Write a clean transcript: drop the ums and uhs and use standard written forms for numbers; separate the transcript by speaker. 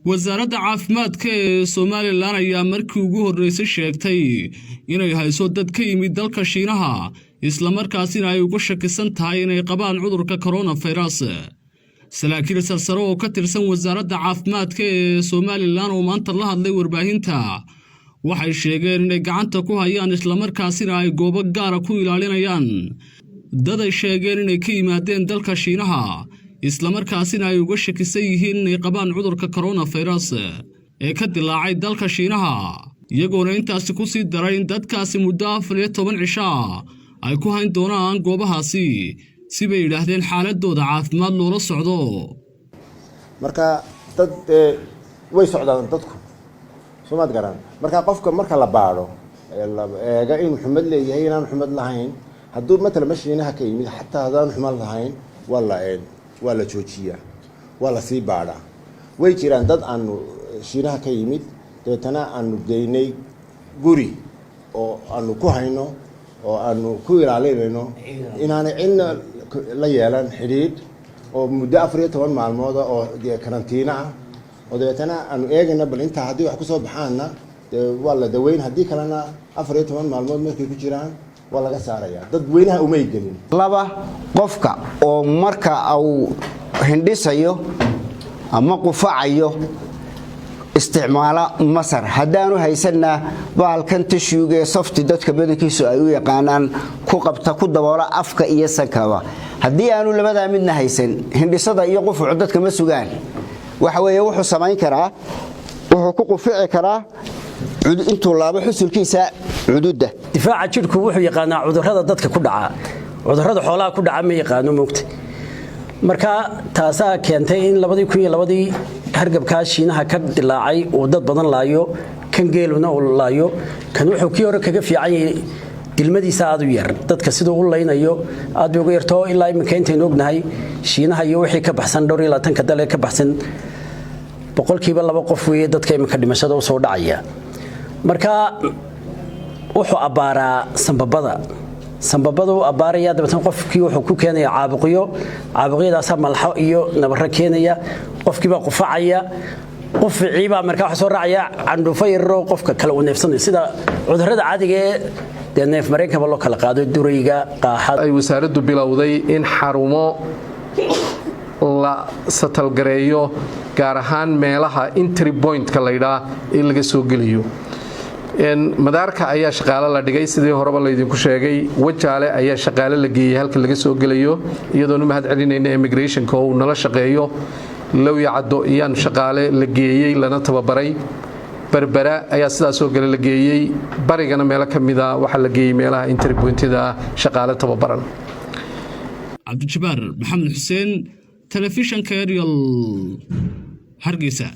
Speaker 1: wasaaradda caafimaadka ee Soomaaliland ayaa markii ugu horeysay sheegtay inay hayso dad ka yimid dalka Shiinaha isla markaasina ay uga shakisan tahay inay qabaan cudurka coronavirus. Saraakiil sare oo ka tirsan wasaaradda caafimaadka ee Soomaaliland oo maanta la hadlay warbaahinta waxay sheegeen inay gacanta ku hayaan isla markaasina ay goobo gaar ah ku ilaalinayaan dad ay sheegeen inay ka yimaadeen dalka Shiinaha isla markaasina ay uga shakisan yihiin inay qabaan cudurka coronavirus ee ka dilaacay dalka Shiinaha iyagoona intaasi ku sii daray in dadkaasi muddo 14 cisho ay ku hayn doonaan goobahaasi si bay yiraahdeen xaaladooda caafimaad loola socdo.
Speaker 2: marka dad way socdaan dadku Soomaad garan marka qofka marka la baaro eega in Maxamed leeyahay inaan Maxamed lahayn hadduu matala Shiinaha ka yimid xataa hadaan Maxamed lahayn wala joojiya wala sii baara way jiraan dad aan Shiinaha ka yimid deetana aan deynay guri oo aan ku hayno oo aan ku ilaalinayno inaan la yeelan xiriir oo muddo 14 maalmood oo karantiina ah oo deetana aan eegana bal inta hadii wax ku soo baxaana wala daweyn hadii kalena 14 maalmood markay ku jiraan wala laga saaraya dad weynaha uma gelin
Speaker 3: laba qofka oo marka uu hindhisayo ama qufacayo isticmaala masar hadaanu haysana baalkan tissue soft dadka badankiisu ay u yaqaanaan ku qabta ku daboola afka iyo sankaba hadii aanu labada midna haysan hindhisada iyo qufucu dadka ma sugaan waxa weeye wuxuu sameyn karaa wuxuu ku qufici karaa intuu laabo xusulkiisa cududda
Speaker 4: difaaca jirku wuxuu yaqaanaa cudurrada dadka ku dhaca cudurrada xoolaha ku dhaca ma yaqaano moogta marka taasa keentay in 2002 hargabka Shiinaha ka dilaacay oo dad badan laayo kan geeluna oo laayo kan wuxuu kii hore kaga fiican yahay dilmadiisa aad u yar dadka sidoo u leynayo aad ugu yarto ilaa imika intaan ognahay Shiinaha iyo wixii ka baxsan dhowr iyo 20 ka dalay ka baxsan boqolkiiba 2 qof weeye dadka imika dhimashada u soo dhacaya marka wuxuu abaaraa sanbabadu abaaraya dabatan qofkii wuxuu ku keenaya caabuqyadaas malxo iyo nabarro keenaya qofkii baa qufacaya quficii baa markaa wax soo raacaya candhuufo yar oo qofka kala u neefsanayo sida cudurrada caadiga ee neef mareenkaba loo kala qaado durayga qaaxad
Speaker 5: ay wasaaraddu bilowday in xarumo la satalgareeyo gaar ahaan meelaha entry point ka la yiraahdo in laga soo geliyo madaarka ayaa shaqaale la dhigay sidii horeba la idinku sheegay wajaale ayaa shaqaale la geeyay halka laga soo gelayo iyadoo mahad celinayna immigration-ka oo nala shaqeeyo low yacdo iyaan shaqaale la geeyay lana tababaray berbera ayaa sidaas soo gal la geeyay barigana meel ka mid ah waxa la geeyay meelaha entry point-da shaqaale tababaran.
Speaker 1: Abdul Jabbar Maxamed Xuseen Television Kariel Hargeysa.